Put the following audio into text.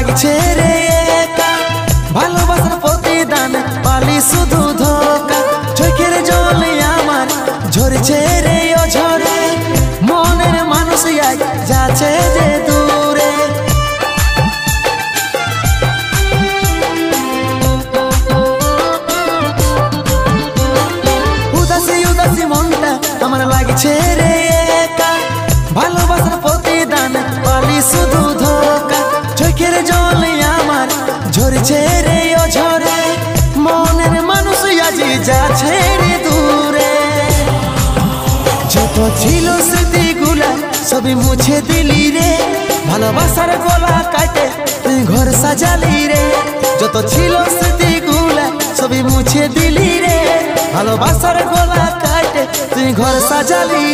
লাগছে রে একা, ভালোবাসার প্রতিদান পালি শুধু ধোকা। চোখের জলে আমার ঝরছে রে ও ঝরে, মনের মানুষ আজ যাচ্ছে যে দূরে। উদাসী উদাসী মনটা আমার লাগছে রে একা, ভালোবাসার প্রতিদান পালি শুধু ধোকা। চোখের জলে আমার ঝরছে রে ও ঝরে, মনের মানুষ আজ যাচ্ছে রে দূরে। যত ছিল স্মৃতিগুলা সবই মুছে দিলি রে, ভালোবাসার গলা কাটে তুই ঘর সাজালি রে। যত ছিল স্মৃতিগুলা সবই মুছে দিলি রে, ভালোবাসার গলা কাটে তুই ঘর সাজালি রে।